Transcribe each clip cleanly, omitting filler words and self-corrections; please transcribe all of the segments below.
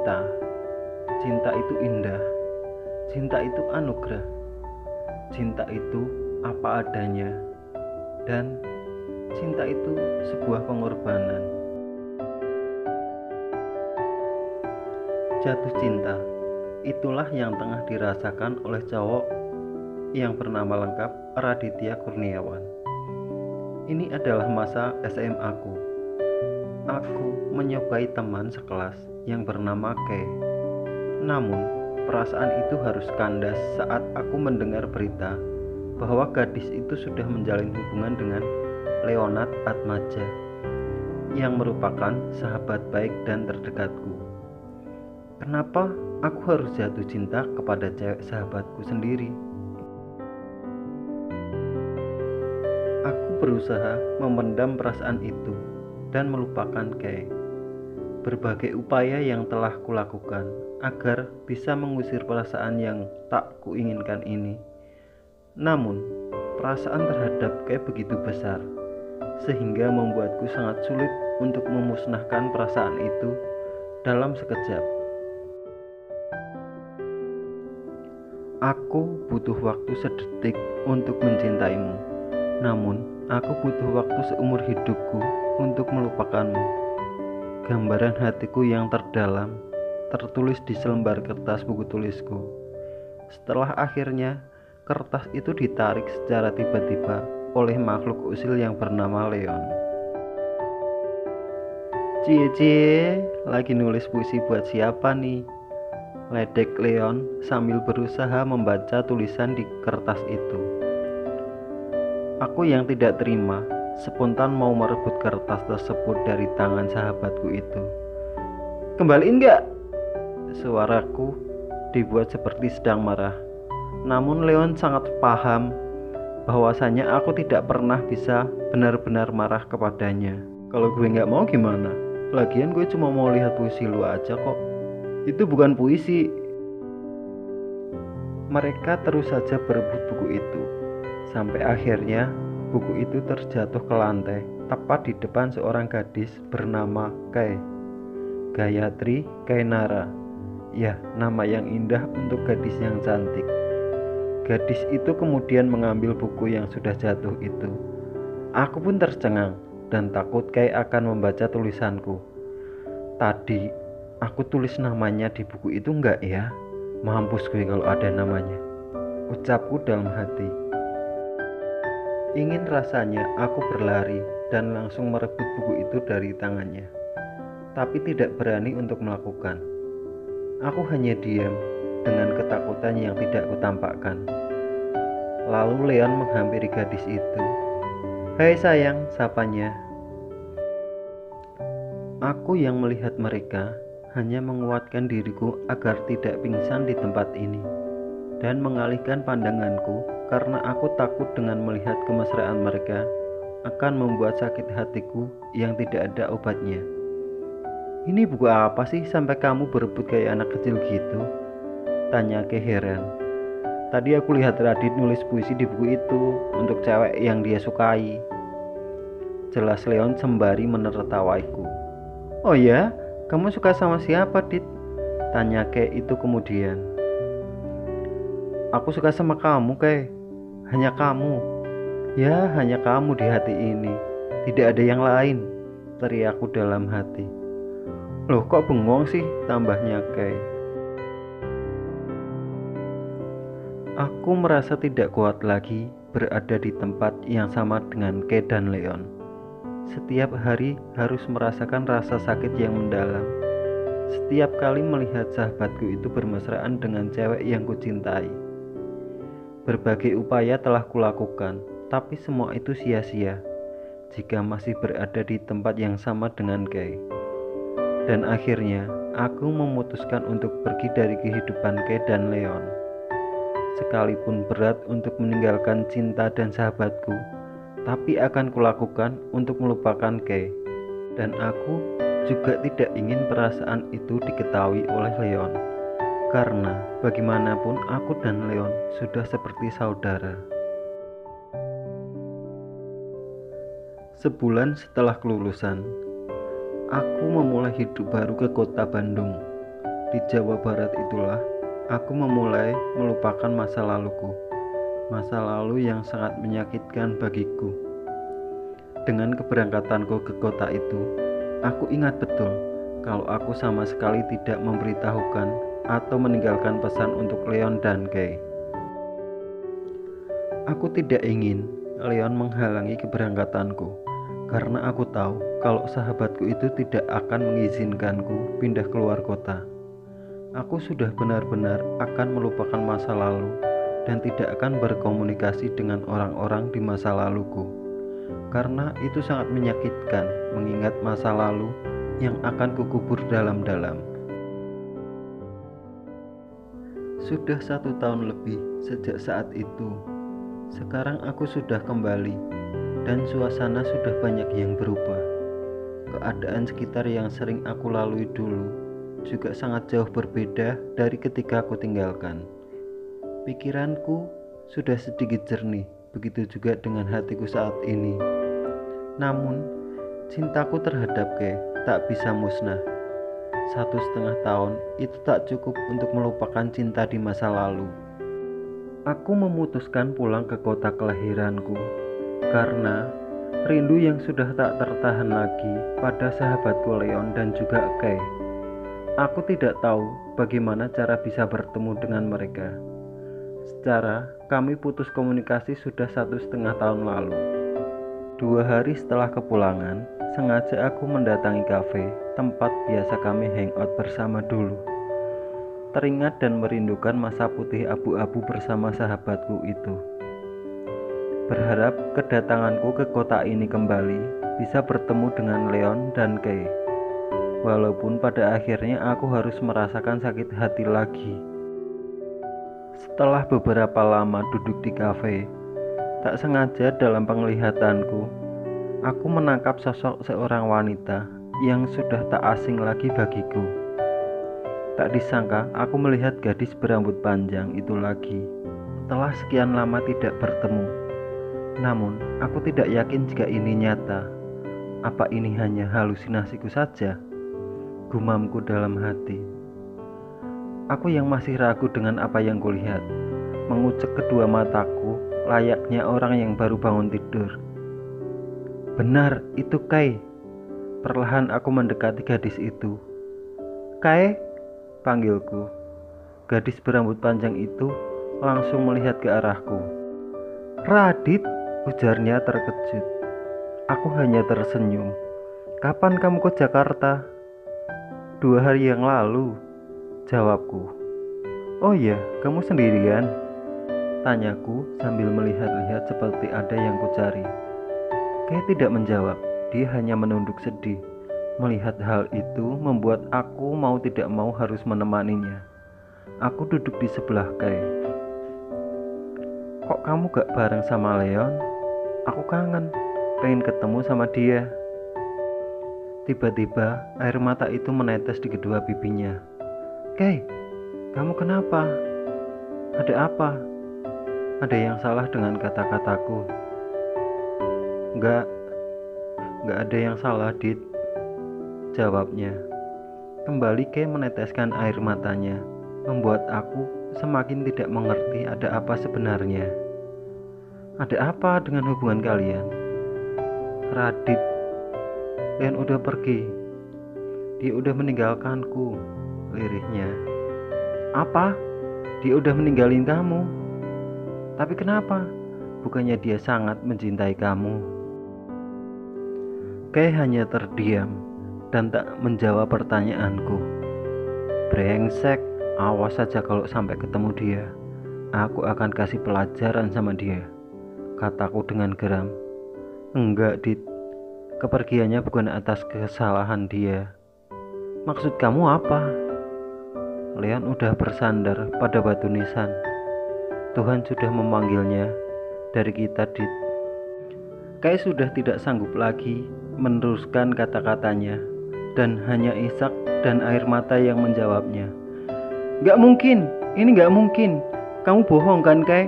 cinta. Cinta itu indah. Cinta itu anugerah. Cinta itu apa adanya. Dan cinta itu sebuah pengorbanan. Jatuh cinta, itulah yang tengah dirasakan oleh cowok yang bernama lengkap Raditya Kurniawan. Ini adalah masa SMA ku. Aku menyukai teman sekelas yang bernama Kay. Namun, perasaan itu harus kandas saat aku mendengar berita bahwa gadis itu sudah menjalin hubungan dengan Leonard Atmaja yang merupakan sahabat baik dan terdekatku. Kenapa aku harus jatuh cinta kepada cewek sahabatku sendiri? Aku berusaha memendam perasaan itu dan melupakan Kay. Berbagai upaya yang telah kulakukan agar bisa mengusir perasaan yang tak kuinginkan ini. Namun, perasaan terhadap Kay begitu besar, sehingga membuatku sangat sulit untuk memusnahkan perasaan itu dalam sekejap. Aku butuh waktu sedetik untuk mencintaimu, namun aku butuh waktu seumur hidupku untuk melupakanmu. Gambaran hatiku yang terdalam tertulis di selembar kertas buku tulisku. Setelah akhirnya kertas itu ditarik secara tiba-tiba oleh makhluk usil yang bernama Leon. Cie, lagi nulis puisi buat siapa nih? Ledek Leon sambil berusaha membaca tulisan di kertas itu. Aku yang tidak terima, spontan mau merebut kertas tersebut dari tangan sahabatku itu. Kembaliin gak? Suaraku dibuat seperti sedang marah. Namun Leon sangat paham bahwasanya aku tidak pernah bisa benar-benar marah kepadanya. Kalau gue gak mau gimana? Lagian gue cuma mau lihat puisi lu aja kok. Itu bukan puisi. Mereka terus saja berebut buku itu. Sampai akhirnya buku itu terjatuh ke lantai, tepat di depan seorang gadis bernama Kay. Gayatri Kainara. Ya, nama yang indah untuk gadis yang cantik. Gadis itu kemudian mengambil buku yang sudah jatuh itu. Aku pun tercengang dan takut Kay akan membaca tulisanku. Tadi aku tulis namanya di buku itu enggak ya? Mampus gue kalau ada namanya, ucapku dalam hati. Ingin rasanya aku berlari dan langsung merebut buku itu dari tangannya, tapi tidak berani untuk melakukan. Aku hanya diam dengan ketakutan yang tidak kutampakkan. Lalu Leon menghampiri gadis itu. Hai sayang, sapanya. Aku yang melihat mereka hanya menguatkan diriku agar tidak pingsan di tempat ini dan mengalihkan pandanganku karena aku takut dengan melihat kemesraan mereka akan membuat sakit hatiku yang tidak ada obatnya. Ini buku apa sih sampai kamu berebut kayak anak kecil gitu? Tanya Kay heran. Tadi aku lihat Radit nulis puisi di buku itu untuk cewek yang dia sukai. Jelas Leon sembari menertawaiku. Oh ya? Kamu suka sama siapa, Dit? Tanya Kay itu kemudian. Aku suka sama kamu, Kay. Hanya kamu. Ya, hanya kamu di hati ini. Tidak ada yang lain, teriakku dalam hati. Loh, kok bengong sih? Tambahnya Kay. Aku merasa tidak kuat lagi berada di tempat yang sama dengan Kay dan Leon. Setiap hari harus merasakan rasa sakit yang mendalam. Setiap kali melihat sahabatku itu bermesraan dengan cewek yang kucintai. Berbagai upaya telah kulakukan, tapi semua itu sia-sia jika masih berada di tempat yang sama dengan Kay. Dan akhirnya aku memutuskan untuk pergi dari kehidupan Kay dan Leon. Sekalipun berat untuk meninggalkan cinta dan sahabatku, tapi akan kulakukan untuk melupakan Kay. Dan aku juga tidak ingin perasaan itu diketahui oleh Leon, karena bagaimanapun aku dan Leon sudah seperti saudara. Sebulan setelah kelulusan, aku memulai hidup baru ke kota Bandung. di Jawa Barat itulah aku memulai melupakan masa laluku. Masa lalu yang sangat menyakitkan bagiku. Dengan keberangkatanku ke kota itu, aku ingat betul kalau aku sama sekali tidak memberitahukan atau meninggalkan pesan untuk Leon dan Kay. Aku tidak ingin Leon menghalangi keberangkatanku, karena aku tahu kalau sahabatku itu tidak akan mengizinkanku pindah keluar kota. Aku sudah benar-benar akan melupakan masa lalu dan tidak akan berkomunikasi dengan orang-orang di masa laluku, karena itu sangat menyakitkan mengingat masa lalu yang akan kukubur dalam-dalam. Sudah 1 tahun lebih sejak saat itu. Sekarang aku sudah kembali dan suasana sudah banyak yang berubah. Keadaan sekitar yang sering aku lalui dulu juga sangat jauh berbeda dari ketika aku tinggalkan. Pikiranku sudah sedikit jernih, begitu juga dengan hatiku saat ini. Namun, cintaku terhadap Kay tak bisa musnah. 1,5 tahun itu tak cukup untuk melupakan cinta di masa lalu. Aku memutuskan pulang ke kota kelahiranku karena rindu yang sudah tak tertahan lagi pada sahabatku Leon dan juga Kay. Aku tidak tahu bagaimana cara bisa bertemu dengan mereka. Secara kami putus komunikasi sudah 1,5 tahun lalu. 2 hari setelah kepulangan, sengaja aku mendatangi kafe tempat biasa kami hangout bersama dulu. Teringat dan merindukan masa putih abu-abu bersama sahabatku itu. Berharap kedatanganku ke kota ini kembali bisa bertemu dengan Leon dan Kay. Walaupun pada akhirnya aku harus merasakan sakit hati lagi. Setelah beberapa lama duduk di kafe, tak sengaja dalam penglihatanku, aku menangkap sosok seorang wanita yang sudah tak asing lagi bagiku. Tak disangka aku melihat gadis berambut panjang itu lagi. Setelah sekian lama tidak bertemu, namun aku tidak yakin jika ini nyata. Apa ini hanya halusinasiku saja? Gumamku dalam hati. Aku yang masih ragu dengan apa yang kulihat, mengucek kedua mataku layaknya orang yang baru bangun tidur. Benar, itu Kay. Perlahan aku mendekati gadis itu. Kay, panggilku. Gadis berambut panjang itu langsung melihat ke arahku. Radit, ujarnya terkejut. Aku hanya tersenyum. Kapan kamu ke Jakarta? 2 hari yang lalu, jawabku. Oh iya, kamu sendirian? Tanyaku sambil melihat-lihat seperti ada yang kucari. Kay tidak menjawab, dia hanya menunduk sedih. Melihat hal itu membuat aku mau tidak mau harus menemaninya. Aku duduk di sebelah Kay. Kok kamu gak bareng sama Leon? Aku kangen, pengen ketemu sama dia. Tiba-tiba air mata itu menetes di kedua pipinya. Kay, kamu kenapa? Ada apa? Ada yang salah dengan kata-kataku? Enggak ada yang salah, Dit, jawabnya. Kembali Kay meneteskan air matanya, membuat aku semakin tidak mengerti ada apa sebenarnya. Ada apa dengan hubungan kalian? Radit, Leon udah pergi. Dia udah meninggalkanku, lirihnya. Apa? Dia udah meninggalin kamu? Tapi kenapa? Bukannya dia sangat mencintai kamu? Kay hanya terdiam dan tak menjawab pertanyaanku. Brengsek, awas saja kalau sampai ketemu dia. Aku akan kasih pelajaran sama dia, kataku dengan geram. Enggak, Dit. Kepergiannya bukan atas kesalahan dia. Maksud kamu apa? Leon udah bersandar pada batu nisan. Tuhan sudah memanggilnya dari kita, Dit. Kay sudah tidak sanggup lagi meneruskan kata-katanya, dan hanya isak dan air mata yang menjawabnya. Gak mungkin, ini gak mungkin. Kamu bohong kan, Kay?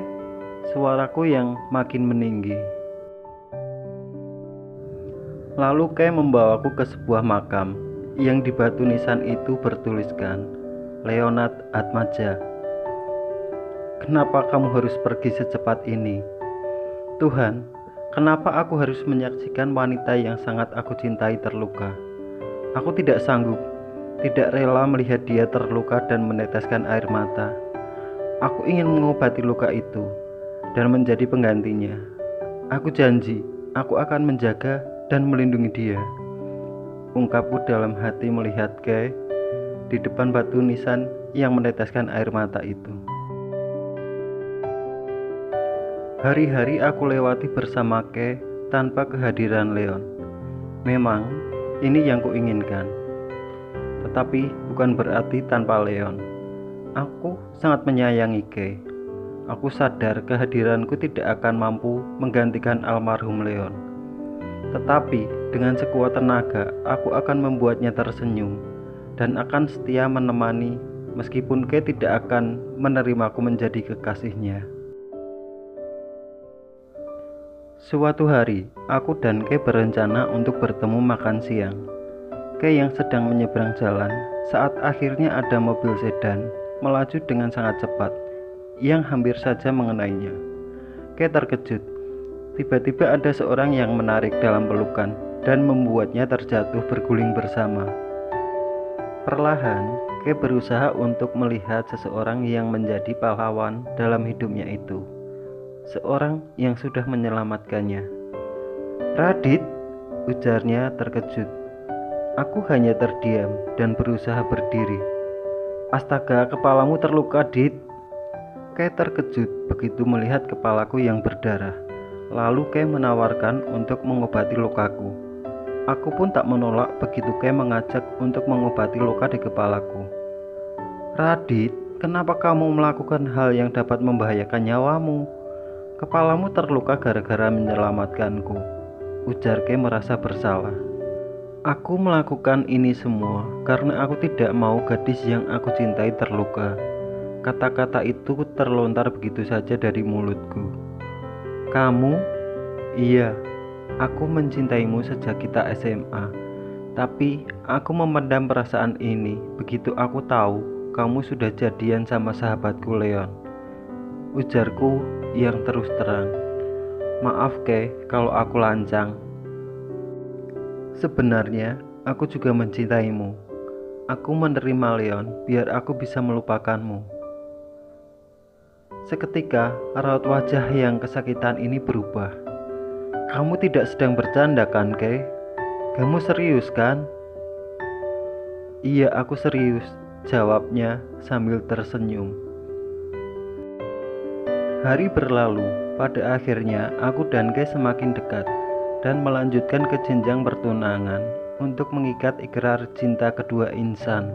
Suaraku yang makin meninggi. Lalu Kay membawaku ke sebuah makam yang di batu nisan itu bertuliskan, Leonard Atmaja. Kenapa kamu harus pergi secepat ini? Tuhan, kenapa aku harus menyaksikan wanita yang sangat aku cintai terluka? Aku tidak sanggup, tidak rela melihat dia terluka dan meneteskan air mata. Aku ingin mengobati luka itu dan menjadi penggantinya. Aku janji, aku akan menjaga dan melindungi dia. Ungkapku dalam hati melihat Kay di depan batu nisan yang meneteskan air mata itu. Hari-hari aku lewati bersama Kay tanpa kehadiran Leon. Memang ini yang kuinginkan. Tetapi bukan berarti tanpa Leon. Aku sangat menyayangi Kay. Aku sadar kehadiranku tidak akan mampu menggantikan almarhum Leon. Tetapi dengan sekuat tenaga, aku akan membuatnya tersenyum dan akan setia menemani meskipun Kay tidak akan menerimaku menjadi kekasihnya. Suatu hari, aku dan Kay berencana untuk bertemu makan siang. Kay yang sedang menyeberang jalan saat akhirnya ada mobil sedan melaju dengan sangat cepat yang hampir saja mengenainya. Kay terkejut. Tiba-tiba ada seorang yang menarik dalam pelukan dan membuatnya terjatuh berguling bersama. Perlahan, Kay berusaha untuk melihat seseorang yang menjadi pahlawan dalam hidupnya itu. Seorang yang sudah menyelamatkannya. "Radit," ujarnya terkejut. Aku hanya terdiam dan berusaha berdiri. "Astaga, kepalamu terluka, Dit." Kay terkejut begitu melihat kepalaku yang berdarah. Lalu Kay menawarkan untuk mengobati lukaku. Aku pun tak menolak begitu Kay mengajak untuk mengobati luka di kepalaku. "Radit, kenapa kamu melakukan hal yang dapat membahayakan nyawamu? Kepalamu terluka gara-gara menyelamatkanku," ujar Kay merasa bersalah. "Aku melakukan ini semua karena aku tidak mau gadis yang aku cintai terluka." Kata-kata itu terlontar begitu saja dari mulutku. "Kamu?" "Iya, aku mencintaimu sejak kita SMA. Tapi aku memendam perasaan ini begitu aku tahu kamu sudah jadian sama sahabatku Leon," ujarku yang terus terang. "Maaf Kay kalau aku lancang. Sebenarnya aku juga mencintaimu. Aku menerima Leon biar aku bisa melupakanmu." Seketika raut wajah yang kesakitan ini berubah. "Kamu tidak sedang bercanda kan, Kay? Kamu serius kan?" "Iya, aku serius," jawabnya sambil tersenyum. Hari berlalu. Pada akhirnya aku dan Kay semakin dekat dan melanjutkan ke jenjang pertunangan untuk mengikat ikrar cinta kedua insan.